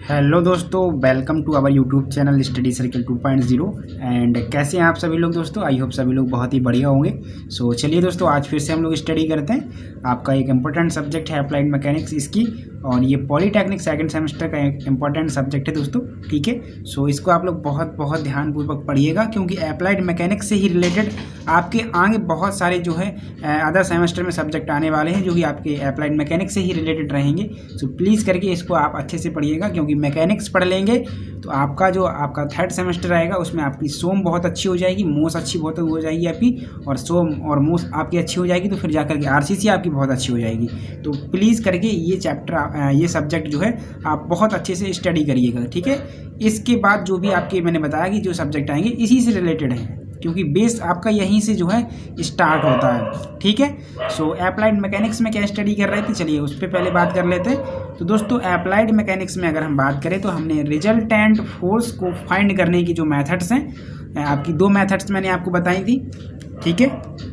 Hello दोस्तों, welcome to our YouTube channel study circle 2.0। And कैसे हैं आप सभी लोग दोस्तों? आई होप सभी लोग बहुत ही बढ़िया होंगे। सो चलिए दोस्तों, आज फिर से हम लोग स्टडी करते हैं। आपका एक इम्पोर्टेंट सब्जेक्ट है अप्लाइड मैकेनिक्स इसकी, और ये पॉलीटेक्निक सेकंड सेमेस्टर का एक इम्पॉर्टेंट सब्जेक्ट है दोस्तों। ठीक है, सो इसको आप लोग बहुत बहुत ध्यानपूर्वक पढ़िएगा, क्योंकि अप्लाइड मैकेनिक्स से ही रिलेटेड आपके आगे बहुत सारे जो है अदर सेमेस्टर में सब्जेक्ट आने वाले हैं, जो कि आपके अप्लाइड मैकेनिक्स से ही रिलेटेड रहेंगे। सो प्लीज़ करके इसको आप अच्छे से पढ़िएगा, क्योंकि मैकेनिक्स पढ़ लेंगे तो आपका थर्ड सेमेस्टर आएगा, उसमें आपकी सोम बहुत अच्छी हो जाएगी, मोस अच्छी बहुत हो जाएगी आपकी, और सोम और मोस आपकी अच्छी हो जाएगी, तो फिर जाकर के आरसीसी आपकी बहुत अच्छी हो जाएगी। तो प्लीज़ करके ये चैप्टर ये सब्जेक्ट जो है आप बहुत अच्छे से स्टडी करिएगा। ठीक है, इसके बाद जो भी आपके मैंने बताया कि जो सब्जेक्ट आएंगे इसी से रिलेटेड हैं, क्योंकि बेस आपका यहीं से जो है स्टार्ट होता है। ठीक है, सो अप्लाइड मैकेनिक्स में क्या स्टडी कर रहे थे, चलिए उस पर पहले बात कर लेते हैं। तो दोस्तों, अप्लाइड मैकेनिक्स में अगर हम बात करें तो हमने रिजल्टेंट फोर्स को फाइंड करने की जो मेथड्स हैं, आपकी दो मेथड्स मैंने आपको बताई थी। ठीक है,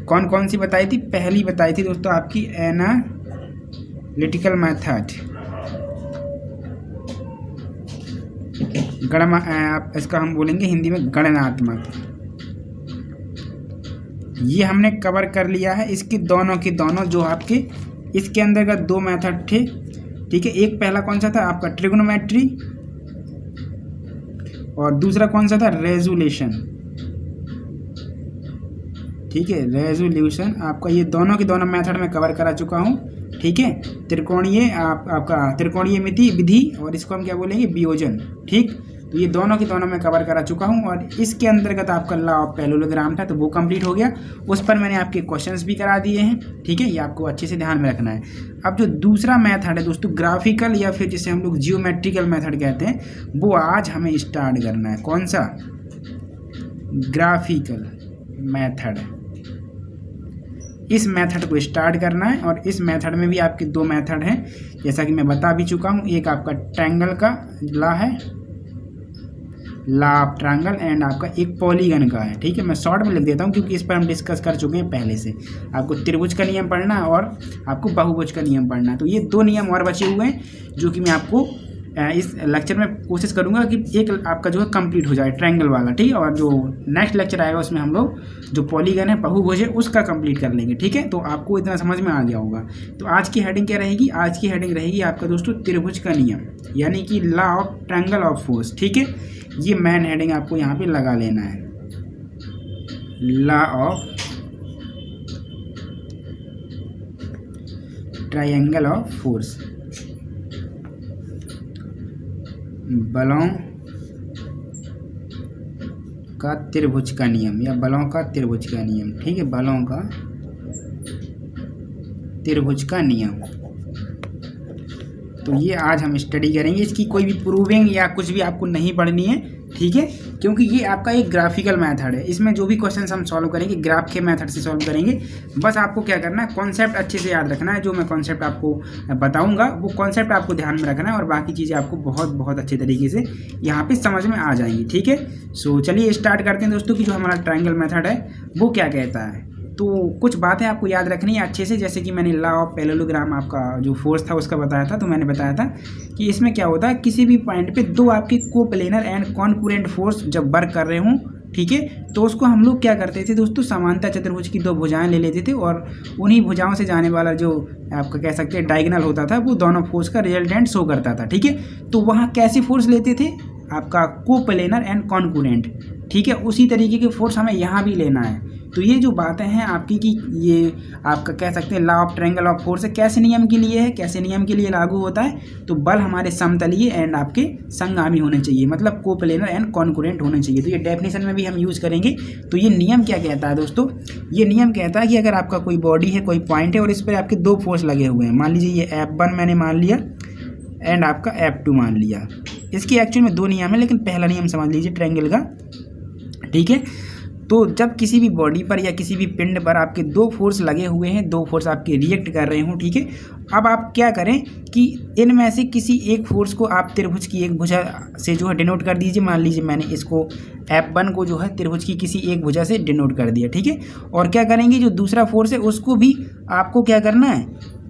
कौन कौन सी बताई थी? पहली बताई थी दोस्तों आपकी एनालिटिकल मेथड, आप इसका हम बोलेंगे हिंदी में गणनात्मक। ये हमने कवर कर लिया है। इसके दोनों के दोनों जो आपके इसके अंदर का दो मेथड थे। ठीक है, एक पहला कौन सा था आपका ट्रिग्नोमेट्री, और दूसरा कौन सा था रेजोल्यूशन। ठीक है, रेजोल्यूशन आपका ये दोनों के दोनों मेथड में कवर करा चुका हूँ। ठीक है, त्रिकोणीय आपका त्रिकोणीय मिति विधि, और इसको हम क्या बोलेंगे, वियोजन। ठीक, तो ये दोनों के दोनों में कवर करा चुका हूँ, और इसके अंतर्गत आपका लॉ ऑफ पैरेललोग्राम था, तो वो कंप्लीट हो गया। उस पर मैंने आपके क्वेश्चंस भी करा दिए हैं। ठीक है, ये आपको अच्छे से ध्यान में रखना है। अब जो दूसरा मेथड है दोस्तों, ग्राफिकल या फिर जिसे हम लोग जियोमेट्रिकल मेथड कहते हैं, वो आज हमें स्टार्ट करना है। कौन सा? Graphical method. इस मेथड को स्टार्ट करना है, और इस मेथड में भी आपके दो मेथड हैं, जैसा कि मैं बता भी चुका हूँ। एक आपका ट्रायंगल का लॉ है, लॉ ऑफ ट्रायंगल, एंड आपका एक पॉलीगन का है। ठीक है, मैं शॉर्ट में लिख देता हूँ, क्योंकि इस पर हम डिस्कस कर चुके हैं पहले से। आपको त्रिभुज का नियम पढ़ना है और आपको बहुभुज का नियम पढ़ना है। तो ये दो नियम और बचे हुए हैं, जो कि मैं आपको इस लेक्चर में कोशिश करूंगा कि एक आपका जो है कंप्लीट हो जाए, ट्रायंगल वाला। ठीक है, और जो नेक्स्ट लेक्चर आएगा उसमें हम लोग जो पॉलीगन है, बहुभुज है, उसका कंप्लीट कर लेंगे। ठीक है, तो आपको इतना समझ में आ गया होगा। तो आज की हेडिंग क्या रहेगी? आज की हेडिंग रहेगी आपका दोस्तों त्रिभुज का नियम, यानी कि law of triangle of force. ठीक है, ये मेन हेडिंग आपको यहाँ पे लगा लेना है, law of triangle of force, बलों का त्रिभुज का नियम, या बलों का त्रिभुज का नियम। ठीक है, बलों का त्रिभुज का नियम। तो ये आज हम स्टडी करेंगे। इसकी कोई भी प्रूविंग या कुछ भी आपको नहीं पढ़नी है। ठीक है, क्योंकि ये आपका एक ग्राफिकल मेथड है। इसमें जो भी क्वेश्चंस हम सॉल्व करेंगे ग्राफ के मेथड से सॉल्व करेंगे। बस आपको क्या करना है, कॉन्सेप्ट अच्छे से याद रखना है। जो मैं कॉन्सेप्ट आपको बताऊंगा वो कॉन्सेप्ट आपको ध्यान में रखना है, और बाकी चीज़ें आपको बहुत बहुत अच्छे तरीके से यहाँ पे समझ में आ जाएंगी। ठीक है, सो चलिए स्टार्ट करते हैं दोस्तों कि जो हमारा ट्रायंगल मेथड है वो क्या कहता है। तो कुछ बातें आपको याद रखनी है अच्छे से, जैसे कि मैंने लॉ ऑफ पैरेललोग्राम आपका जो फोर्स था उसका बताया था। तो मैंने बताया था कि इसमें क्या होता है, किसी भी पॉइंट पे दो आपके कोप्लेनर एंड कॉन्करेंट फोर्स जब वर्क कर रहे हों, ठीक है, तो उसको हम लोग क्या करते थे दोस्तों, समांतर चतुर्भुज की दो भुजाएं ले लेते थे, और उन्हीं भुजाओं से जाने वाला जो आपका कह सकते हैं डायगोनल होता था, वो दोनों फोर्स का रिजल्टेंट शो करता था। ठीक है, तो वहाँ कैसे फोर्स लेते थे, आपका कोप्लेनर एंड कॉन्करेंट। ठीक है, उसी तरीके के फोर्स हमें यहाँ भी लेना है। तो ये जो बातें हैं आपकी कि ये आपका कह सकते हैं law of triangle of force कैसे नियम के लिए है, कैसे नियम के लिए लागू होता है। तो बल हमारे समतलीय एंड आपके संगामी होने चाहिए, मतलब कोप्लेनर एंड कॉन्करेंट होने चाहिए। तो ये डेफिनेशन में भी हम यूज़ करेंगे। तो ये नियम क्या कहता है दोस्तों, ये नियम कहता है कि अगर आपका कोई बॉडी है, कोई पॉइंट है, और इस पर आपके दो फोर्स लगे हुए हैं, मान लीजिए ये F1 मैंने मान लिया एंड आपका F2 मान लिया। इसके एक्चुअल में दो नियम है, लेकिन पहला नियम समझ लीजिए ट्रायंगल का। ठीक है, तो जब किसी भी बॉडी पर या किसी भी पिंड पर आपके दो फोर्स लगे हुए हैं, दो फोर्स आपके रिएक्ट कर रहे हों, ठीक है, अब आप क्या करें कि इनमें से किसी एक फोर्स को आप त्रिभुज की एक भुजा से जो है डिनोट कर दीजिए। मान लीजिए मैंने इसको F1 को जो है त्रिभुज की किसी एक भुजा से डिनोट कर दिया। ठीक है, और क्या करेंगे, जो दूसरा फोर्स है उसको भी आपको क्या करना है,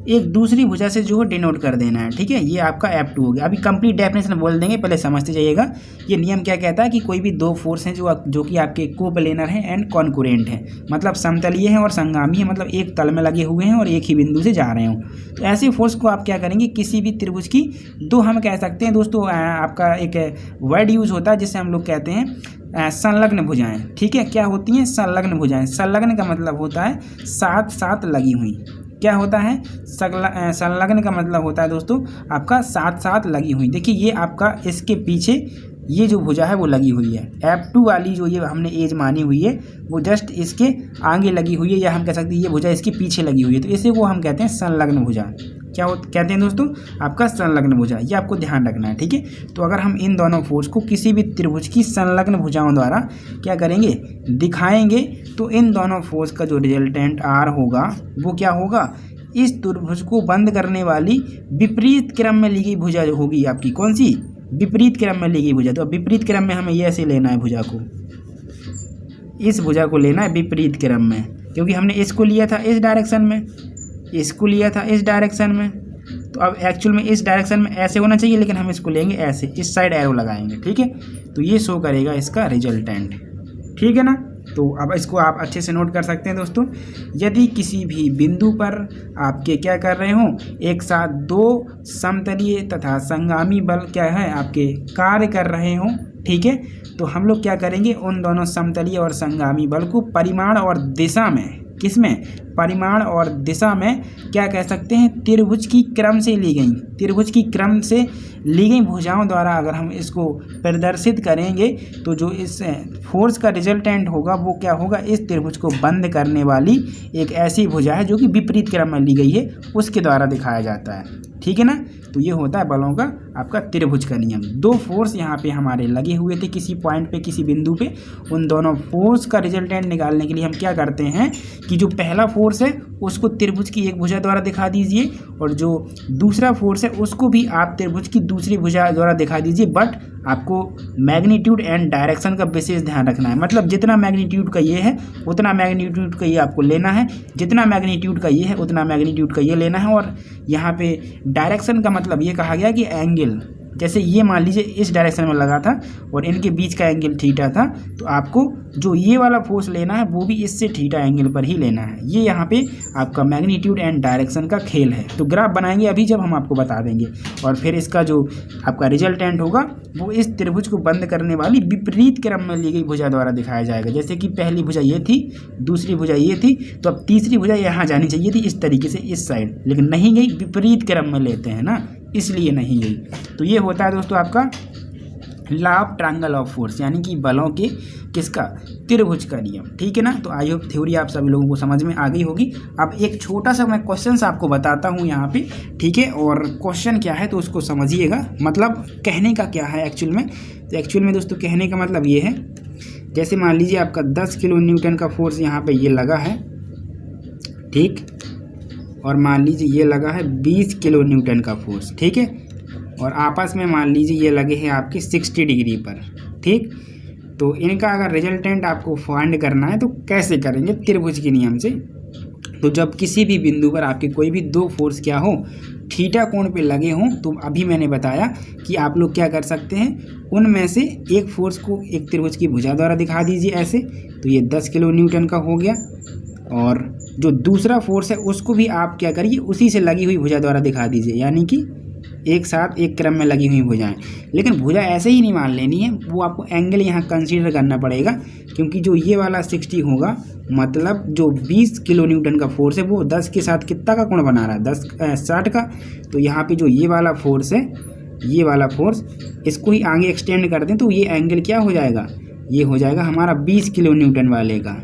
एक दूसरी भुजा से जो है डिनोट कर देना है, ठीक है। ये आपका F2 हो गया। अभी कंप्लीट डेफिनेशन बोल देंगे, पहले समझते जाइएगा। ये नियम क्या कहता है कि कोई भी दो फोर्स हैं जो कि आपके कोप्लेनर हैं एंड कॉन्कुरेंट हैं, मतलब समतलीय हैं और संगामी हैं, मतलब एक तल में लगे हुए हैं और एक ही बिंदु से जा रहे हो, तो ऐसे फोर्स को आप क्या करेंगे, किसी भी त्रिभुज की दो, हम कह सकते हैं दोस्तों, आपका एक वर्ड यूज होता है जिसे हम लोग कहते हैं संलग्न भुजाएं, ठीक है। क्या होती हैं? संलग्न भुजाएं। संलग्न का मतलब होता है साथ साथ लगी हुई। क्या होता है? संलग्न का मतलब होता है दोस्तों आपका साथ साथ लगी हुई। देखिए ये आपका इसके पीछे ये जो भुजा है वो लगी हुई है, F2 वाली जो ये हमने एज मानी हुई है वो जस्ट इसके आगे लगी हुई है, या हम कह सकते हैं ये भुजा इसके पीछे लगी हुई है, तो इसे वो हम कहते हैं संलग्न भुजा। क्या कहते हैं दोस्तों? आपका संलग्न भुजा। ये आपको ध्यान रखना है, ठीक है। तो अगर हम इन दोनों फोर्स को किसी भी त्रिभुज की संलग्न भुजाओं द्वारा क्या करेंगे, दिखाएंगे, तो इन दोनों फोर्स का जो रिजल्टेंट R होगा वो क्या होगा, इस त्रिभुज को बंद करने वाली विपरीत क्रम में ली गई भुजा जो होगी आपकी, कौन सी? विपरीत क्रम में ली गई भुजा। तो अब विपरीत क्रम में हमें ये ऐसे लेना है भुजा को, इस भुजा को लेना है विपरीत क्रम में, क्योंकि हमने इसको लिया था इस डायरेक्शन में, इसको लिया था इस डायरेक्शन में, तो अब एक्चुअल में इस डायरेक्शन में ऐसे होना चाहिए, लेकिन हम इसको लेंगे ऐसे, इस साइड एरो लगाएंगे, ठीक है। तो ये शो करेगा इसका रिजल्टेंट, ठीक है ना। तो अब इसको आप अच्छे से नोट कर सकते हैं दोस्तों। यदि किसी भी बिंदु पर आपके क्या कर रहे हो, एक साथ दो समतलीय तथा संगामी बल क्या है आपके कार्य कर रहे हो, ठीक है, तो हम लोग क्या करेंगे, उन दोनों समतलीय और संगामी बल को परिमाण और दिशा में, किसमें? परिमाण और दिशा में क्या कह सकते हैं, त्रिभुज की क्रम से ली गई, त्रिभुज की क्रम से ली गई भुजाओं द्वारा अगर हम इसको प्रदर्शित करेंगे, तो जो इस फोर्स का रिजल्टेंट होगा वो क्या होगा, इस त्रिभुज को बंद करने वाली एक ऐसी भुजा है जो कि विपरीत क्रम में ली गई है, उसके द्वारा दिखाया जाता है, ठीक है ना। तो ये होता है बलों का आपका त्रिभुज का नियम। दो फोर्स यहाँ पे हमारे लगे हुए थे किसी पॉइंट पे, किसी बिंदु पे, उन दोनों फोर्स का रिजल्टेंट निकालने के लिए हम क्या करते हैं कि जो पहला फोर्स है उसको त्रिभुज की एक भुजा द्वारा दिखा दीजिए, और जो दूसरा फोर्स है उसको भी आप त्रिभुज की दूसरी भुजा द्वारा दिखा दीजिए, बट आपको मैग्नीट्यूड एंड डायरेक्शन का विशेष ध्यान रखना है। मतलब जितना मैग्नीट्यूड का ये है उतना मैग्नीट्यूड का ये आपको लेना है, जितना मैग्नीट्यूड का ये है उतना मैग्नीट्यूड का ये लेना है। और यहाँ पे डायरेक्शन का मतलब ये कहा गया कि एंगल, जैसे ये मान लीजिए इस डायरेक्शन में लगा था और इनके बीच का एंगल थीटा था, तो आपको जो ये वाला फोर्स लेना है वो भी इससे थीटा एंगल पर ही लेना है। ये यहाँ पे आपका मैग्नीट्यूड एंड डायरेक्शन का खेल है। तो ग्राफ बनाएंगे अभी जब हम आपको बता देंगे, और फिर इसका जो आपका रिजल्टेंट होगा वो इस त्रिभुज को बंद करने वाली विपरीत क्रम में ली गई भुजा द्वारा दिखाया जाएगा। जैसे कि पहली भुजा ये थी, दूसरी भुजा ये थी, तो अब तीसरी भुजा यहाँ जानी चाहिए थी इस तरीके से इस साइड, लेकिन नहीं गई, विपरीत क्रम में लेते हैं ना, इसलिए नहीं गई। तो ये होता है दोस्तों आपका law of triangle of force, यानी कि बलों के किसका, त्रिभुज का नियम, ठीक है ना। तो आई होप थ्योरी आप सभी लोगों को समझ में आ गई होगी। अब एक छोटा सा मैं क्वेश्चन आपको बताता हूँ यहाँ पे, ठीक है, और क्वेश्चन क्या है तो उसको समझिएगा, मतलब कहने का क्या है एक्चुअल में। तो एक्चुअल में दोस्तों कहने का मतलब ये है, जैसे मान लीजिए आपका 10 किलो न्यूटन का फोर्स यहाँ पे ये लगा है, ठीक, और मान लीजिए ये लगा है 20 किलो न्यूटन का फोर्स, ठीक है, और आपस में मान लीजिए ये लगे हैं आपके 60 डिग्री पर, ठीक। तो इनका अगर रिजल्टेंट आपको फाइंड करना है तो कैसे करेंगे, त्रिभुज के नियम से। तो जब किसी भी बिंदु पर आपके कोई भी दो फोर्स क्या हो, थीटा कोण पे लगे हों, तो अभी मैंने बताया कि आप लोग क्या कर सकते हैं, उनमें से एक फोर्स को एक त्रिभुज की भुजा द्वारा दिखा दीजिए ऐसे, तो ये 10 किलो न्यूटन का हो गया, और जो दूसरा फोर्स है उसको भी आप क्या करिए, उसी से लगी हुई भुजा द्वारा दिखा दीजिए, यानी कि एक साथ एक क्रम में लगी हुई भुजाएं। लेकिन भुजा ऐसे ही नहीं मान लेनी है, वो आपको एंगल यहाँ कंसीडर करना पड़ेगा, क्योंकि जो ये वाला 60 होगा, मतलब जो 20 किलो न्यूटन का फोर्स है वो 10 के साथ कितना का कोण बना रहा है, 60 का। तो यहाँ पे जो ये वाला फोर्स है, ये वाला फोर्स, इसको ही आगे एक्सटेंड कर दें तो ये एंगल क्या हो जाएगा, ये हो जाएगा हमारा 20 किलो न्यूटन वाले का।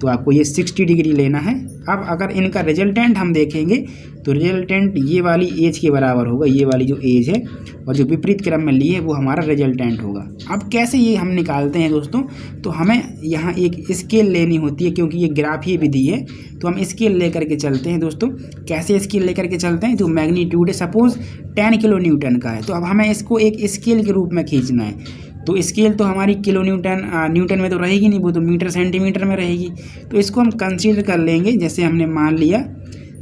तो आपको ये 60 डिग्री लेना है। अब अगर इनका रिजल्टेंट हम देखेंगे तो रिजल्टेंट ये वाली एज के बराबर होगा, ये वाली जो एज है, और जो विपरीत क्रम में ली है वो हमारा रिजल्टेंट होगा। अब कैसे ये हम निकालते हैं दोस्तों, तो हमें यहाँ एक स्केल लेनी होती है, क्योंकि ये ग्राफीय विधि है, तो हम स्केल लेकर के चलते हैं दोस्तों। कैसे स्केल लेकर के चलते हैं, तो मैग्नीट्यूड है सपोज 10 किलो न्यूटन का है, तो अब हमें इसको एक स्केल के रूप में खींचना है। तो स्केल तो हमारी किलो न्यूटन में तो रहेगी नहीं, वो तो मीटर सेंटीमीटर में रहेगी। तो इसको हम कंसीडर कर लेंगे, जैसे हमने मान लिया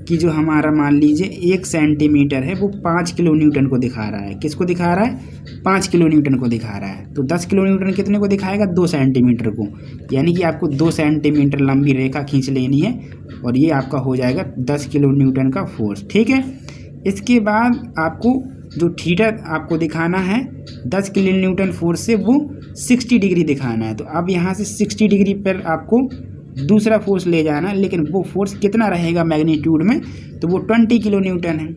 कि जो हमारा मान लीजिए 1 सेंटीमीटर है वो 5 किलो न्यूटन को दिखा रहा है। किसको दिखा रहा है? 5 किलो न्यूटन को दिखा रहा है। तो 10 किलो न्यूटन कितने को दिखाएगा? 2 सेंटीमीटर को। यानी कि आपको 2 सेंटीमीटर लंबी रेखा खींच लेनी है और ये आपका हो जाएगा 10 किलो न्यूटन का फोर्स। ठीक है, इसके बाद आपको जो थीटा आपको दिखाना है 10 किलो न्यूटन फोर्स से वो 60 डिग्री दिखाना है। तो अब यहाँ से 60 डिग्री पर आपको दूसरा फोर्स ले जाना है, लेकिन वो फोर्स कितना रहेगा मैग्नीट्यूड में? तो वो 20 किलो न्यूटन है।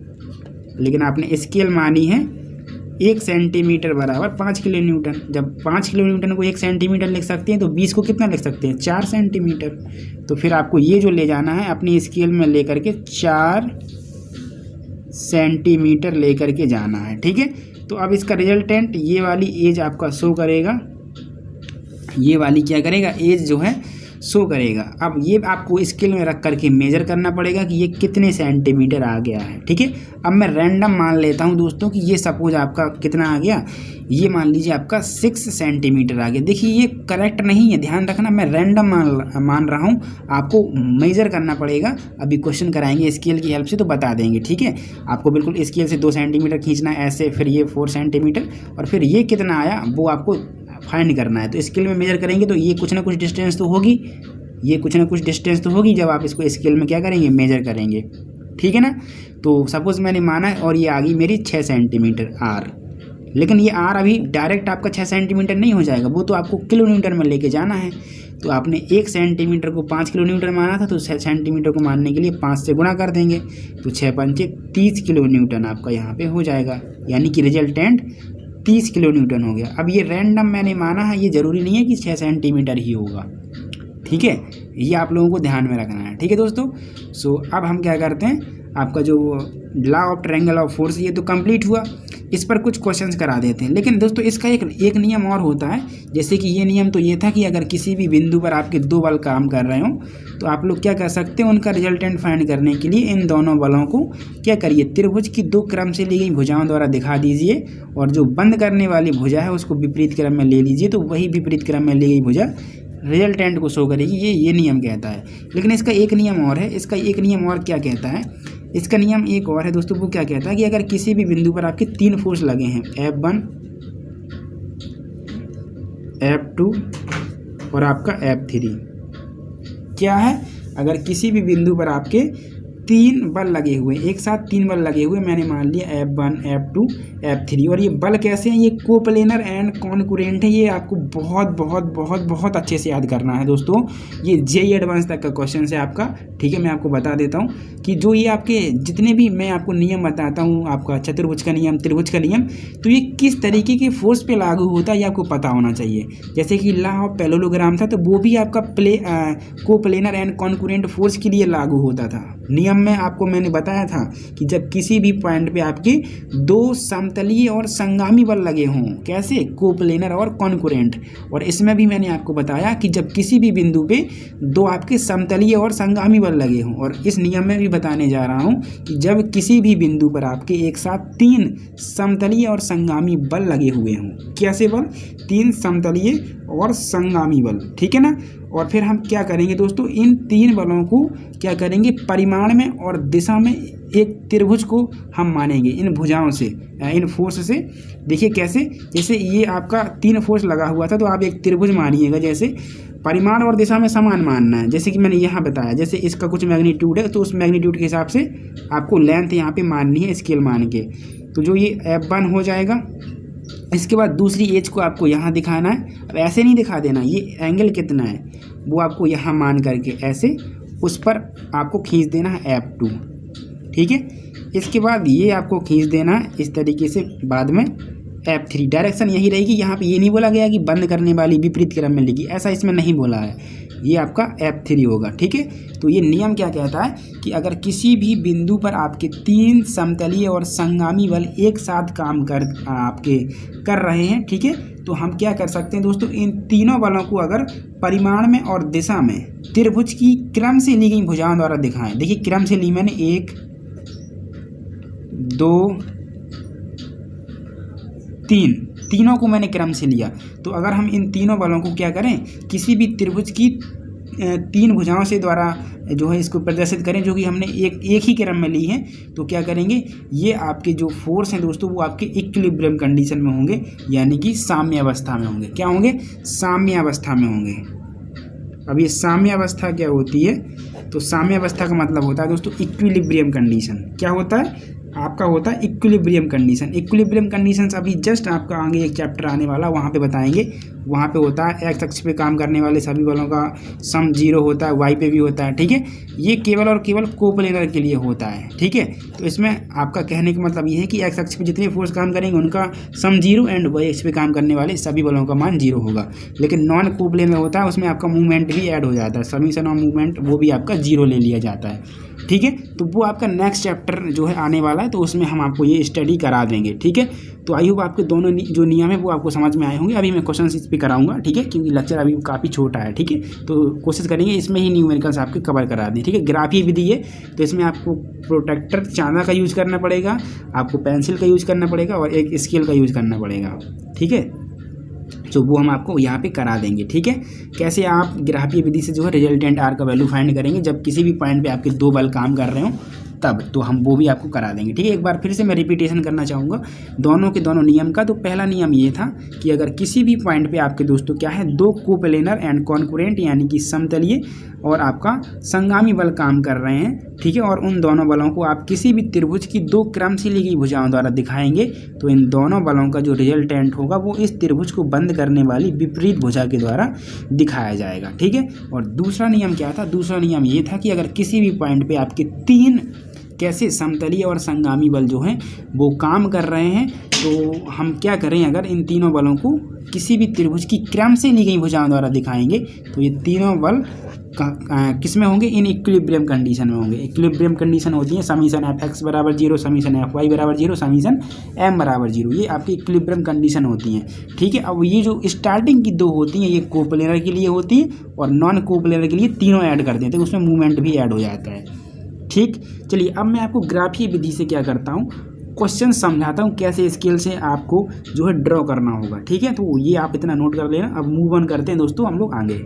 लेकिन आपने स्केल मानी है 1 सेंटीमीटर बराबर 5 किलो न्यूटन। जब 5 किलो न्यूटन को 1 सेंटीमीटर लिख सकते हैं तो 20 को कितना लिख सकते हैं? 4 सेंटीमीटर। तो फिर आपको ये जो ले जाना है अपनी स्केल में लेकर के 4 सेंटीमीटर लेकर के जाना है। ठीक है, तो अब इसका रिजल्टेंट ये वाली एज आपका शो करेगा, ये वाली क्या करेगा? एज जो है शो करेगा। अब ये आपको स्केल में रख करके मेजर करना पड़ेगा कि ये कितने सेंटीमीटर आ गया है। ठीक है, अब मैं रैंडम मान लेता हूँ दोस्तों कि ये सपोज आपका कितना आ गया, ये मान लीजिए आपका 6 सेंटीमीटर आ गया। देखिए ये करेक्ट नहीं है, ध्यान रखना, मैं रैंडम मान रहा हूँ, आपको मेजर करना पड़ेगा। अभी क्वेश्चन कराएंगे स्केल की हेल्प से तो बता देंगे। ठीक है, आपको बिल्कुल स्केल से 2 सेंटीमीटर खींचना है ऐसे, फिर ये 4 सेंटीमीटर और फिर ये कितना आया वो आपको फाइंड करना है। तो स्केल में मेजर करेंगे तो ये कुछ ना कुछ डिस्टेंस तो होगी, ये कुछ ना कुछ डिस्टेंस तो होगी जब आप इसको स्केल में क्या करेंगे? मेजर करेंगे। ठीक है ना, तो सपोज मैंने माना है और ये आ गई मेरी 6 सेंटीमीटर आर। लेकिन ये आर अभी डायरेक्ट आपका 6 सेंटीमीटर नहीं हो जाएगा, वो तो आपको किलो न्यूटन में लेके जाना है। तो आपने 1 सेंटीमीटर को 5 किलो न्यूटन माना था, तो 6 सेंटीमीटर को मानने के लिए 5 से गुणा कर देंगे, तो 6 पंचे 30 किलो न्यूटन आपका यहाँ पे हो जाएगा। यानी कि रिजल्टेंट 30 किलो न्यूटन हो गया। अब ये रैंडम मैंने माना है, ये ज़रूरी नहीं है कि 6 सेंटीमीटर ही होगा। ठीक है, ये आप लोगों को ध्यान में रखना है। ठीक है दोस्तों, सो अब हम क्या करते हैं, आपका जो law of triangle of force ये तो कंप्लीट हुआ, इस पर कुछ क्वेश्चंस करा देते हैं। लेकिन दोस्तों इसका एक नियम और होता है, जैसे कि ये नियम तो ये था कि अगर किसी भी बिंदु पर आपके 2 बल काम कर रहे हो तो आप लोग क्या कर सकते हैं, उनका रिजल्टेंट फाइंड करने के लिए इन दोनों बलों को क्या करिए, त्रिभुज की 2 क्रम से ली गई भुजाओं द्वारा दिखा दीजिए और जो बंद करने वाली भुजा है उसको विपरीत क्रम में ले लीजिए, तो वही विपरीत क्रम में ली गई भुजा रिजल्टेंट को शो करेगी। ये नियम कहता है। लेकिन इसका एक नियम और है, इसका एक नियम और क्या कहता है, इसका नियम एक और है दोस्तों, वो क्या कहता है कि अगर किसी भी बिंदु पर आपके 3 फोर्स लगे हैं, F1 F2 और आपका F3, क्या है, अगर किसी भी बिंदु पर आपके 3 बल लगे हुए, एक साथ 3 बल लगे हुए, मैंने मान लिया F1 F2 F3, और ये बल कैसे हैं, ये कोप्लेनर एंड कॉन्कुरेंट है। ये आपको बहुत बहुत बहुत बहुत अच्छे से याद करना है दोस्तों, ये जेईई एडवांस तक का क्वेश्चन है आपका। ठीक है, मैं आपको बता देता हूँ कि जो ये आपके जितने भी मैं आपको नियम बताता हूँ, आपका चतुर्भुज का नियम, त्रिभुज का नियम, तो ये किस तरीके के फोर्स पे लागू होता है ये आपको पता होना चाहिए। जैसे कि लॉ ऑफ पैरेललोग्राम था, तो वो भी आपका कोप्लेनर एंड कॉन्कुरेंट फोर्स के लिए लागू होता था। नियम में आपको मैंने बताया था कि जब किसी भी पॉइंट पे आपके 2 समतलीय और संगामी बल लगे हों, कैसे, कोप्लेनर और कॉन्कुरेंट, और इसमें भी मैंने आपको बताया कि जब किसी भी बिंदु पे 2 आपके समतलीय और संगामी बल लगे हों, और इस नियम में भी बताने जा रहा हूं कि जब किसी भी बिंदु पर आपके एक साथ 3 समतलीय और संगामी बल लगे हुए हों, कैसे बल, 3 समतलीय और संगामी बल। ठीक है ना, और फिर हम क्या करेंगे दोस्तों, इन 3 बलों को क्या करेंगे, परिमाण में और दिशा में एक त्रिभुज को हम मानेंगे इन भुजाओं से, इन फोर्स से। देखिए कैसे, जैसे ये आपका 3 फोर्स लगा हुआ था, तो आप एक त्रिभुज मानिएगा, जैसे परिमाण और दिशा में समान मानना है। जैसे कि मैंने यहाँ बताया, जैसे इसका कुछ मैग्नीट्यूड है, तो उस मैग्नीट्यूड के हिसाब से आपको लेंथ यहाँ पे माननी है स्केल मान के। तो जो ये F1 हो जाएगा, इसके बाद दूसरी एज को आपको यहाँ दिखाना है। अब ऐसे नहीं दिखा देना, ये एंगल कितना है वो आपको यहाँ मान करके ऐसे उस पर आपको खींच देना है F2। ठीक है, इसके बाद ये आपको खींच देना है इस तरीके से, बाद में F3। डायरेक्शन यही रहेगी, यहाँ पे ये नहीं बोला गया कि बंद करने वाली विपरीत क्रम में लिखी, ऐसा इसमें नहीं बोला है, ये आपका F3 होगा। ठीक है, तो ये नियम क्या कहता है कि अगर किसी भी बिंदु पर आपके 3 समतलीय और संगामी बल एक साथ काम कर रहे हैं, ठीक है, तो हम क्या कर सकते हैं दोस्तों, इन तीनों बलों को अगर परिमाण में और दिशा में त्रिभुज की क्रम से ली गई भुजाओं द्वारा दिखाएं। देखिए क्रम से ली मैंने 1 2 3, तीनों को मैंने क्रम से लिया। तो अगर हम इन तीनों बलों को क्या करें, किसी भी त्रिभुज की तीन भुजाओं से द्वारा जो है इसको प्रदर्शित करें, जो कि हमने एक ही क्रम में ली है, तो क्या करेंगे, ये आपके जो फोर्स हैं दोस्तों वो आपके इक्विलिब्रियम कंडीशन में होंगे, यानी कि साम्य अवस्था में होंगे। क्या होंगे? साम्य अवस्था में होंगे। अब ये साम्य अवस्था क्या होती है? तो साम्य अवस्था का मतलब होता है दोस्तों इक्विलिब्रियम कंडीशन। क्या होता है? आपका होता है इक्विलिब्रियम कंडीशन। इक्विलिब्रियम कंडीशंस अभी जस्ट आपका आगे एक चैप्टर आने वाला, वहाँ पे बताएंगे। वहाँ पे होता है एक्स अक्ष पे काम करने वाले सभी बलों का सम 0 होता है, वाई पे भी होता है, ठीक है। ये केवल और केवल कोप्लेनर के लिए होता है, ठीक है। तो इसमें आपका कहने का मतलब ये है कि एक्स अक्ष पे जितने फोर्स काम करेंगे उनका सम 0 एंड वाई अक्ष पे काम करने वाले सभी बलों का मान 0 होगा। लेकिन नॉन कोप्लेनर होता है, उसमें आपका मूवमेंट भी ऐड हो जाता है, समीशन ऑफ मूवमेंट वो भी आपका 0 ले लिया जाता है, ठीक है। तो वो आपका नेक्स्ट चैप्टर जो है आने वाला है, तो उसमें हम आपको ये स्टडी करा देंगे, ठीक है। तो आई होप आपके दोनों जो नियम है वो आपको समझ में आए होंगे। अभी मैं क्वेश्चन इस पर कराऊंगा, ठीक है, क्योंकि लेक्चर अभी काफ़ी छोटा है, ठीक है। तो कोशिश करेंगे इसमें ही न्यूमेरिकल्स आपके कवर करा दें, ठीक है। ग्राफीय विधि है, तो इसमें आपको प्रोटेक्टर चांदा का यूज़ करना पड़ेगा, आपको पेंसिल का यूज़ करना पड़ेगा और एक स्केल का यूज़ करना पड़ेगा, ठीक है। तो वो हम आपको यहाँ पे करा देंगे, ठीक है। कैसे आप ग्राफीय विधि से जो है रिजल्टेंट आर का वैल्यू फाइंड करेंगे जब किसी भी पॉइंट पे आपके दो बल काम कर रहे हो, तब तो हम वो भी आपको करा देंगे, ठीक है। एक बार फिर से मैं रिपीटेशन करना चाहूँगा दोनों के दोनों नियम का। तो पहला नियम ये था कि अगर किसी भी पॉइंट पे आपके दोस्तों क्या है, दो कोप्लेनर एंड कॉन्करेंट यानी कि समतलीय और आपका संगामी बल काम कर रहे हैं, ठीक है, और उन दोनों बलों को आप किसी भी त्रिभुज की दो क्रम से ली गई भुजाओं द्वारा दिखाएंगे, तो इन दोनों बलों का जो रिजल्टेंट होगा वो इस त्रिभुज को बंद करने वाली विपरीत भुजा के द्वारा दिखाया जाएगा, ठीक है। और दूसरा नियम क्या था? दूसरा नियम ये था कि अगर किसी भी पॉइंट पे आपके तीन कैसे समतलीय और संगामी बल जो हैं वो काम कर रहे हैं, तो हम क्या करें, अगर इन तीनों बलों को किसी भी त्रिभुज की क्रम से ली गई भुजाओं द्वारा दिखाएंगे, तो ये तीनों बल किस में होंगे? इन इक्विलिब्रियम कंडीशन में होंगे। इक्विलिब्रियम कंडीशन होती है समीशन एफ एक्स बराबर 0, समीशन एफ वाई बराबर 0, समीशन एम बराबर 0, ये आपकी इक्विलिब्रियम कंडीशन होती हैं, ठीक है। अब ये जो स्टार्टिंग की दो होती हैं ये कोप्लेनर के लिए होती है और नॉन कोप्लेनर के लिए तीनों ऐड कर देते हैं, उसमें मूवमेंट भी ऐड हो जाता है, ठीक। चलिए अब मैं आपको ग्राफीय विधि से क्या करता हूँ, क्वेश्चन समझाता हूँ कैसे स्केल से आपको जो है ड्रॉ करना होगा, ठीक है। तो ये आप इतना नोट कर लेना। अब मूव ऑन करते हैं दोस्तों हम लोग आगे।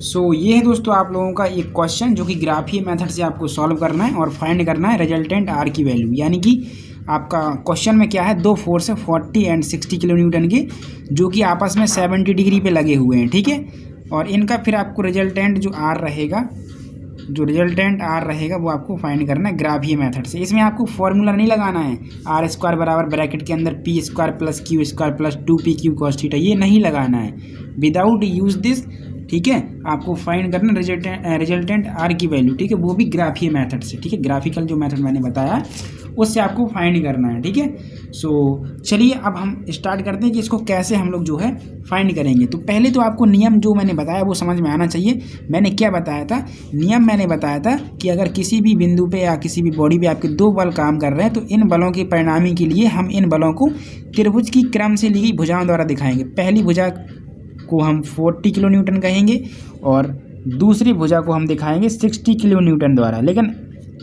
सो ये है दोस्तों आप लोगों का एक क्वेश्चन जो कि ग्राफीय मेथड से आपको सॉल्व करना है और फाइंड करना है रिजल्टेंट आर की वैल्यू। यानी कि आपका क्वेश्चन में क्या है, दो फोर्स है 40 एंड 60 किलो न्यूटन के, जो कि आपस में 70 डिग्री पे लगे हुए हैं, ठीक है। और इनका फिर आपको रिजल्टेंट जो आर रहेगा, जो रिजल्टेंट आर रहेगा वो आपको फाइंड करना है ग्राफीय मेथड से। इसमें आपको फॉर्मूला नहीं लगाना है, आर स्क्वायर बराबर ब्रैकेट के अंदर P square plus q square plus 2p/q cos theta, ये नहीं लगाना है। विदाउट यूज दिस, ठीक है, आपको फाइंड करना रिजल्टेंट आर की वैल्यू, ठीक है, वो भी ग्राफीय मेथड से, ठीक है। ग्राफिकल जो मेथड मैंने बताया उससे आपको फाइंड करना है, ठीक है। सो चलिए अब हम स्टार्ट करते हैं कि इसको कैसे हम लोग जो है फाइंड करेंगे। तो पहले तो आपको नियम जो मैंने बताया वो समझ में आना चाहिए। मैंने क्या बताया था? नियम मैंने बताया था कि अगर किसी भी बिंदु पे या किसी भी बॉडी पे आपके दो बल काम कर रहे हैं, तो इन बलों के परिणामी के लिए हम इन बलों को त्रिभुज की क्रम से ली गई भुजाओं द्वारा दिखाएंगे। पहली भुजा को हम 40 किलो न्यूटन कहेंगे और दूसरी भुजा को हम दिखाएंगे 60 किलो न्यूटन द्वारा। लेकिन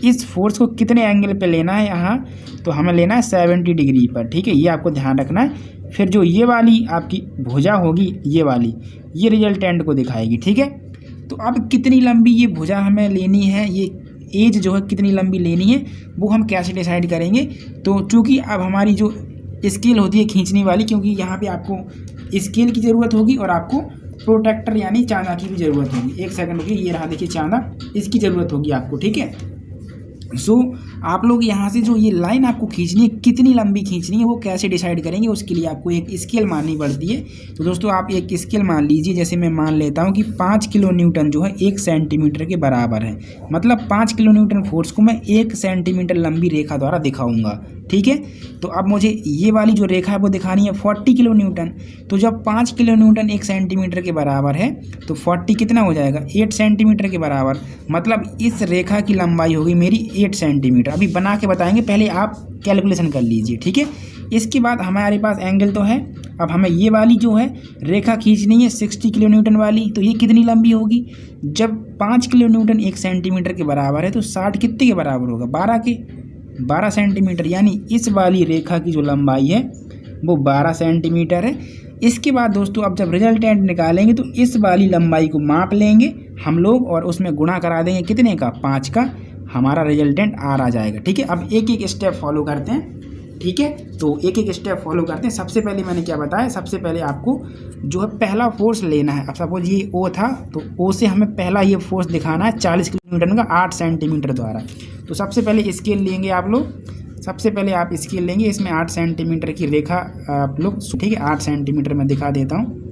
इस फोर्स को कितने एंगल पे लेना है यहाँ, तो हमें लेना है 70 डिग्री पर, ठीक है, ये आपको ध्यान रखना है। फिर जो ये वाली आपकी भुजा होगी, ये वाली, ये रिजल्टेंट को दिखाएगी, ठीक है। तो अब कितनी लंबी ये भुजा हमें लेनी है, ये एज जो है कितनी लंबी लेनी है, वो हम कैसे डिसाइड करेंगे? तो चूँकि अब हमारी जो स्केल होती है खींचने वाली, क्योंकि यहाँ पे आपको स्केल की ज़रूरत होगी और आपको प्रोटेक्टर यानी चांदा की भी ज़रूरत होगी। एक सेकंड रुकिए, ये रहा देखिए चांदा, इसकी ज़रूरत होगी आपको, ठीक है। सो आप लोग यहाँ से जो ये लाइन आपको खींचनी है, कितनी लंबी खींचनी है, वो कैसे डिसाइड करेंगे? उसके लिए आपको एक स्केल माननी पड़ती है। तो दोस्तों आप एक स्केल मान लीजिए, जैसे मैं मान लेता हूँ कि 5 किलो न्यूटन जो है 1 सेंटीमीटर के बराबर है। मतलब 5 किलो न्यूटन फोर्स को मैं 1 सेंटीमीटर लंबी रेखा द्वारा दिखाऊंगा, ठीक है। तो अब मुझे ये वाली जो रेखा है वो दिखानी है 40 किलो न्यूटन। तो जब 5 किलो न्यूटन 1 सेंटीमीटर के बराबर है, तो 40 कितना हो जाएगा? 8 सेंटीमीटर के बराबर। मतलब इस रेखा की लंबाई होगी मेरी 8 सेंटीमीटर। अभी बना के बताएंगे, पहले आप कैलकुलेशन कर लीजिए, ठीक है। इसके बाद हमारे पास एंगल तो है, अब हमें ये वाली जो है रेखा खींचनी है 60 किलो न्यूटन वाली। तो ये कितनी लंबी होगी? जब 5 किलो न्यूटन 1 सेंटीमीटर के बराबर है, तो 60 कितने के बराबर होगा? 12 सेंटीमीटर। यानी इस वाली रेखा की जो लंबाई है वो 12 सेंटीमीटर है। इसके बाद दोस्तों अब जब रिजल्टेंट निकालेंगे तो इस वाली लंबाई को माप लेंगे हम लोग और उसमें गुणा करा देंगे कितने का, 5 का, हमारा रिजल्टेंट आर आ जाएगा। ठीक है, अब एक एक स्टेप फॉलो करते हैं। ठीक है, तो एक एक स्टेप फॉलो करते हैं। सबसे पहले मैंने क्या बताया, सबसे पहले आपको जो है पहला फोर्स लेना है। अब सपोज ये ओ था, तो ओ से हमें पहला ये फोर्स दिखाना है 40 किलोन्यूटन का 8 सेंटीमीटर द्वारा। तो सबसे पहले स्केल लेंगे आप लोग, सबसे पहले आप स्केल लेंगे, इसमें 8 सेंटीमीटर की रेखा आप लोग, ठीक है 8 सेंटीमीटर में दिखा देता हूँ।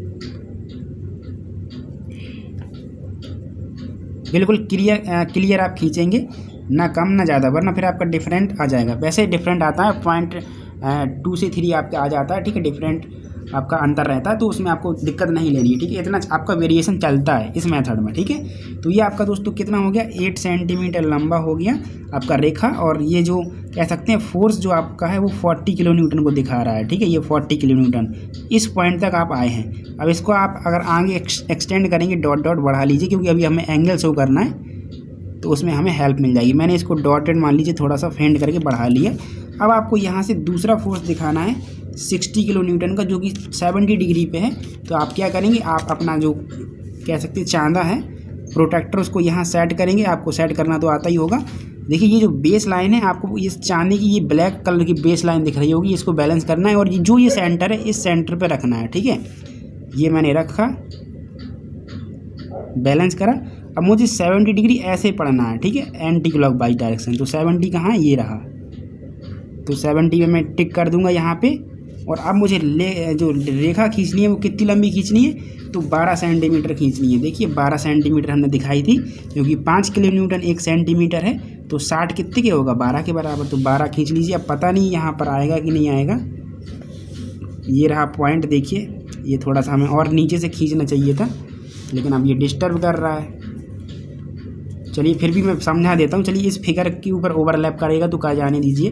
बिल्कुल क्लियर आप खींचेंगे, ना कम ना ज़्यादा, वरना फिर आपका डिफरेंट आ जाएगा। वैसे डिफरेंट आता है 0.2 से 3 आपका आ जाता है। ठीक है, डिफरेंट आपका अंतर रहता है, तो उसमें आपको दिक्कत नहीं लेनी है। ठीक है, इतना आपका वेरिएशन चलता है इस मेथड में। ठीक है, तो ये आपका दोस्तों कितना हो गया, 8 सेंटीमीटर लंबा हो गया आपका रेखा, और ये जो कह सकते हैं फोर्स जो आपका है वो 40 किलो न्यूटन को दिखा रहा है। ठीक है, ये 40 किलो न्यूटन इस पॉइंट तक आप आए हैं। अब इसको आप अगर आगे एक्सटेंड करेंगे, डॉट डॉट बढ़ा लीजिए, क्योंकि अभी हमें एंगल शो करना है, तो उसमें हमें हेल्प मिल जाएगी। मैंने इसको डॉटेड मान लीजिए थोड़ा सा फेंड करके बढ़ा लिया। अब आपको यहाँ से दूसरा फोर्स दिखाना है 60 किलो न्यूटन का, जो कि 70 डिग्री पे है। तो आप क्या करेंगे, आप अपना जो कह सकते हैं चांदा है प्रोटेक्टर, उसको यहाँ सेट करेंगे। आपको सेट करना तो आता ही होगा। देखिए ये जो बेस लाइन है, आपको इस चांदी की ये ब्लैक कलर की बेस लाइन दिख रही होगी, इसको बैलेंस करना है, और ये जो ये सेंटर है इस सेंटर पर रखना है। ठीक है, ये मैंने रखा, बैलेंस करा। अब मुझे 70 डिग्री ऐसे पढ़ना है। ठीक है, एंटी क्लॉकवाइज डायरेक्शन। तो 70 कहाँ है, ये रहा, तो 70 में मैं टिक कर दूंगा यहाँ पे। और अब मुझे जो रेखा खींचनी है वो कितनी लंबी खींचनी है, तो 12 सेंटीमीटर खींचनी है। देखिए 12 सेंटीमीटर हमने दिखाई थी, क्योंकि 5 किलो न्यूटन 1 सेंटीमीटर है, तो 60 कितने के होगा, 12 के बराबर। तो 12 खींच लीजिए। अब पता नहीं यहाँ पर आएगा कि नहीं आएगा। ये रहा पॉइंट, देखिए ये थोड़ा सा हमें और नीचे से खींचना चाहिए था, लेकिन अब ये डिस्टर्ब कर रहा है। चलिए फिर भी मैं समझा देता हूँ। चलिए इस फिगर के ऊपर ओवरलैप करेगा तो कहा जाने दीजिए।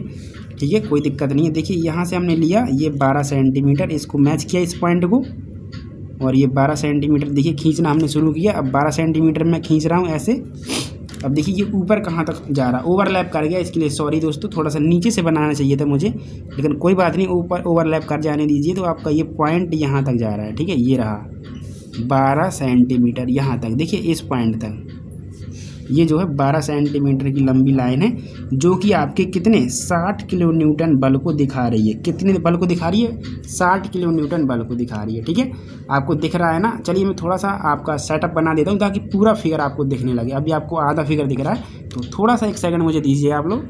ठीक है, कोई दिक्कत नहीं है। देखिए यहाँ से हमने लिया ये 12 सेंटीमीटर, इसको मैच किया इस पॉइंट को, और ये 12 सेंटीमीटर देखिए खींचना हमने शुरू किया। अब 12 सेंटीमीटर मैं खींच रहा हूँ ऐसे। अब देखिए ये ऊपर कहाँ तक जा रहा है, ओवरलैप कर गया। इसके लिए सॉरी दोस्तों, थोड़ा सा नीचे से बनाना चाहिए था मुझे, लेकिन कोई बात नहीं, ऊपर ओवरलैप कर जाने दीजिए। तो आपका ये पॉइंट यहाँ तक जा रहा है। ठीक है, ये रहा 12 सेंटीमीटर यहाँ तक, देखिए इस पॉइंट तक। ये जो है 12 सेंटीमीटर की लंबी लाइन है, जो कि आपके कितने 60 किलो न्यूटन बल को दिखा रही है। कितने बल को दिखा रही है, 60 किलो न्यूटन बल को दिखा रही है। ठीक है, आपको दिख रहा है ना। चलिए मैं थोड़ा सा आपका सेटअप बना देता हूँ, ताकि पूरा फिगर आपको दिखने लगे। अभी आपको आधा फिगर दिख रहा है, तो थोड़ा सा 1 सेकंड मुझे दीजिए आप लोग।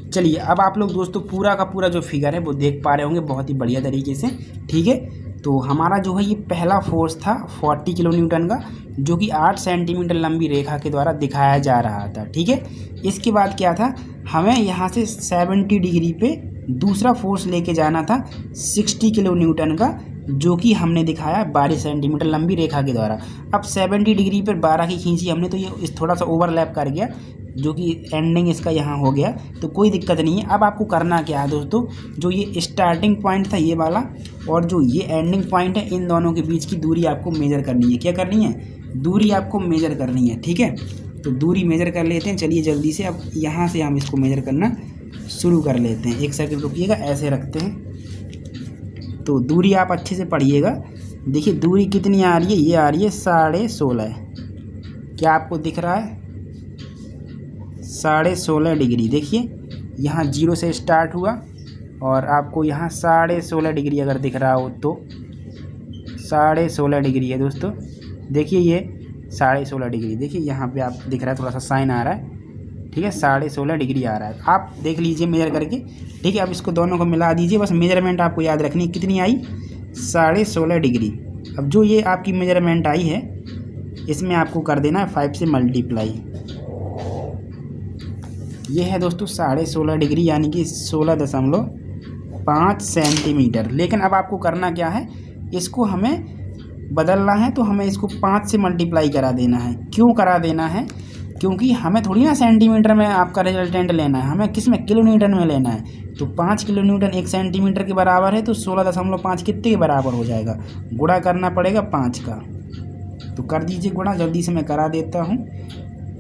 चलिए अब आप लोग दोस्तों पूरा का पूरा जो फिगर है वो देख पा रहे होंगे बहुत ही बढ़िया तरीके से। ठीक है, तो हमारा जो है ये पहला फोर्स था 40 किलो न्यूटन का, जो कि 8 सेंटीमीटर लंबी रेखा के द्वारा दिखाया जा रहा था। ठीक है, इसके बाद क्या था, हमें यहाँ से 70 डिग्री पे दूसरा फोर्स लेके जाना था 60 किलो न्यूटन का, जो कि हमने दिखाया 12 सेंटीमीटर लंबी रेखा के द्वारा। अब 70 डिग्री पर 12 की खींची हमने, तो ये इस थोड़ा सा ओवरलैप कर गया, जो कि एंडिंग इसका यहाँ हो गया, तो कोई दिक्कत नहीं है। अब आपको करना क्या है दोस्तों, जो ये स्टार्टिंग पॉइंट था ये वाला, और जो ये एंडिंग पॉइंट है, इन दोनों के बीच की दूरी आपको मेजर करनी है। क्या करनी है, दूरी आपको मेजर करनी है। ठीक है, तो दूरी मेजर कर लेते हैं। चलिए जल्दी से अब यहाँ से हम इसको मेजर करना शुरू कर लेते हैं। 1 सेकंड रुकिएगा, ऐसे रखते हैं। तो दूरी आप अच्छे से पढ़िएगा। देखिए दूरी कितनी आ रही है, ये आ रही है 16.5। क्या आपको दिख रहा है, 16.5 डिग्री। देखिए यहाँ 0 से स्टार्ट हुआ, और आपको यहाँ 16.5 डिग्री अगर दिख रहा हो तो 16.5 डिग्री है दोस्तों। देखिए ये 16.5 डिग्री, देखिए यहाँ पे आप दिख रहा है, थोड़ा सा साइन आ रहा है। ठीक है, 16.5 डिग्री आ रहा है, आप देख लीजिए मेजर करके। ठीक है, अब इसको दोनों को मिला दीजिए। बस मेजरमेंट आपको याद रखनी है, कितनी आई, 16.5 डिग्री। अब जो ये आपकी मेजरमेंट आई है, इसमें आपको कर देना है 5 से मल्टीप्लाई। ये है दोस्तों 16.5 डिग्री, यानी कि 16.5 सेंटीमीटर। लेकिन अब आपको करना क्या है, इसको हमें बदलना है, तो हमें इसको 5 से मल्टीप्लाई करा देना है। क्यों करा देना है, क्योंकि हमें थोड़ी ना सेंटीमीटर में आपका रिजल्टेंट लेना है, हमें किस में, किलो न्यूटन में लेना है। तो 5 किलो न्यूटन 1 सेंटीमीटर के बराबर है, तो 16.5 कितने के बराबर हो जाएगा, गुणा करना पड़ेगा 5 का। तो कर दीजिए गुणा, जल्दी से मैं करा देता हूँ।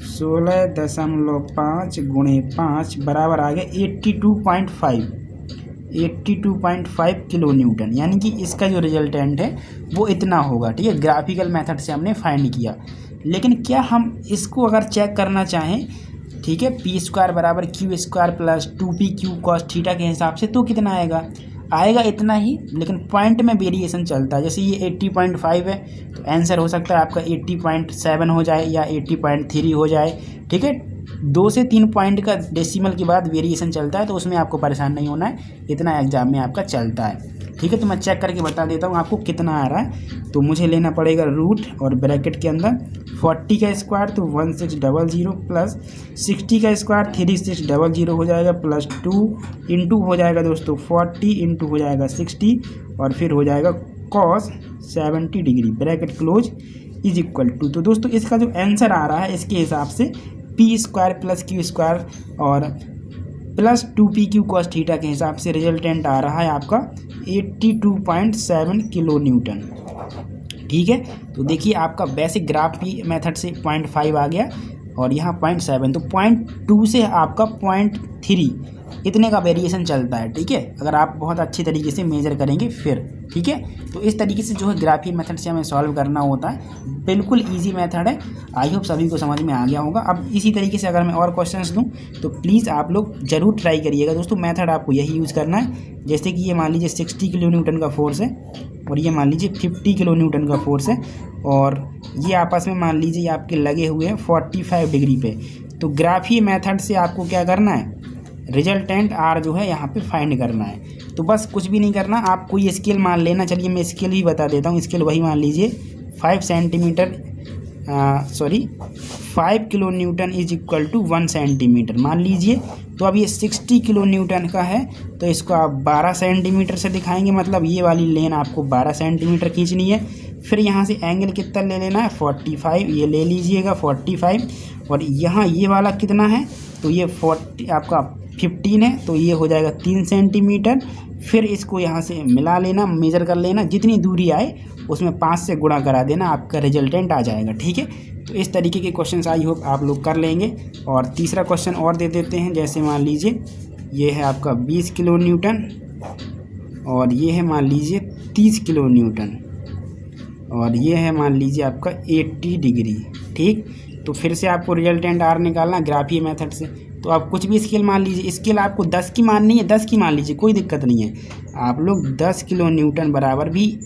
16.5 गुणे 5 बराबर आ गया 82.5 किलो न्यूटन, यानी कि इसका जो रिजल्टेंट है वो इतना होगा। ठीक है, ग्राफिकल मेथड से हमने फाइंड किया। लेकिन क्या हम इसको अगर चेक करना चाहें, ठीक है, पी स्क्वायर बराबर Q square plus 2p q cos theta के हिसाब से, तो कितना आएगा इतना ही, लेकिन पॉइंट में वेरिएशन चलता है। जैसे ये 80.5 है तो आंसर हो सकता है आपका 80.7 हो जाए या 80.3 हो जाए, ठीक है। 2 से 3 पॉइंट का डेसिमल के बाद वेरिएशन चलता है, तो उसमें आपको परेशान नहीं होना है, इतना एग्जाम में आपका चलता है, ठीक है। तो मैं चेक करके बता देता हूँ आपको कितना आ रहा है। तो मुझे लेना पड़ेगा रूट और ब्रैकेट के अंदर 40 का स्क्वायर तो 1600 प्लस 60 का स्क्वायर 3600 हो जाएगा प्लस 2 इंटू हो जाएगा दोस्तों 40 इंटू हो जाएगा 60 और फिर हो जाएगा cos 70 degree bracket close is equal to. तो दोस्तों इसका जो आंसर आ रहा है इसके हिसाब से p square plus q square और plus 2p q cos theta के हिसाब से रिजल्टेंट आ रहा है आपका 82.7 किलो न्यूटन, ठीक है। तो देखिए आपका बेसिक ग्राफ की मेथड से 0.5 आ गया और यहाँ 0.7, तो 0.2 से आपका 0.3 इतने का वेरिएशन चलता है, ठीक है, अगर आप बहुत अच्छी तरीके से मेजर करेंगे फिर, ठीक है। तो इस तरीके से जो है ग्राफी मेथड से हमें सॉल्व करना होता है, बिल्कुल इजी मेथड है। आई होप सभी को समझ में आ गया होगा। अब इसी तरीके से अगर मैं और क्वेश्चंस दूं तो प्लीज़ आप लोग ज़रूर ट्राई करिएगा दोस्तों। मेथड आपको यही यूज़ करना है, जैसे कि ये मान लीजिए 60 किलो न्यूटन का फोर्स है और ये मान लीजिए 50 किलो न्यूटन का फोर्स है और ये आपस में मान लीजिए आपके लगे हुए हैं 45 डिग्री पे। तो ग्राफी मेथड से आपको क्या करना है, रिजल्टेंट आर जो है यहाँ पे फाइंड करना है। तो बस कुछ भी नहीं करना, आप कोई स्केल मान लेना। चलिए मैं स्केल भी बता देता हूँ। स्केल वही मान लीजिए 5 kilo newton is equal to 1 centimetre मान लीजिए। तो अब ये 60 किलो न्यूटन का है तो इसको आप 12 सेंटीमीटर से दिखाएंगे, मतलब ये वाली लेन आपको 12 सेंटीमीटर खींचनी है। फिर यहाँ से एंगल कितना ले लेना है 45, ये ले लीजिएगा 45 और यहाँ ये वाला कितना है तो ये 40 आपका 15 है तो ये हो जाएगा 3 सेंटीमीटर। फिर इसको यहाँ से मिला लेना, मेजर कर लेना, जितनी दूरी आए उसमें 5 से गुणा करा देना, आपका रिजल्टेंट आ जाएगा, ठीक है। तो इस तरीके के क्वेश्चंस आई होप आप लोग कर लेंगे। और तीसरा क्वेश्चन और दे देते हैं, जैसे मान लीजिए ये है आपका 20 किलो न्यूटन और ये है मान लीजिए 30 किलो न्यूटन और ये है मान लीजिए आपका 80 डिग्री, ठीक। तो फिर से आपको रिजल्टेंट आर निकालना ग्राफी मेथड से। तो आप कुछ भी स्केल मान लीजिए, स्केल आपको 10 की माननी है 10 की मान लीजिए, कोई दिक्कत नहीं है। आप लोग 10 किलो न्यूटन बराबर भी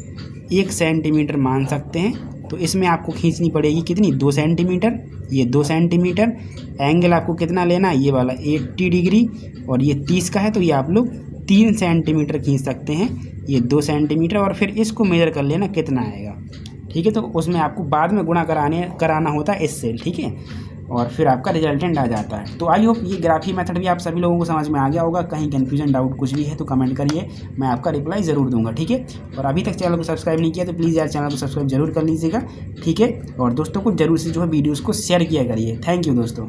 1 सेंटीमीटर मान सकते हैं। तो इसमें आपको खींचनी पड़ेगी कितनी 2 सेंटीमीटर, ये 2 सेंटीमीटर। एंगल आपको कितना लेना है ये वाला 80 डिग्री और ये 30 का है तो ये आप लोग 3 सेंटीमीटर खींच सकते हैं, ये 2 सेंटीमीटर। और फिर इसको मेजर कर लेना कितना आएगा, ठीक है। तो उसमें आपको बाद में गुणा कराना होता है इससे, ठीक है, और फिर आपका रिजल्टेंट आ जाता है। तो आई होप ये ग्राफी मेथड भी आप सभी लोगों को समझ में आ गया होगा। कहीं कन्फ्यूजन डाउट कुछ भी है तो कमेंट करिए, मैं आपका रिप्लाई ज़रूर दूंगा, ठीक है। और अभी तक चैनल को सब्सक्राइब नहीं किया तो प्लीज़ यार चैनल को सब्सक्राइब जरूर कर लीजिएगा, ठीक है। और दोस्तों को जरूर से जो है वीडियोज़ को शेयर किया करिए। थैंक यू दोस्तों।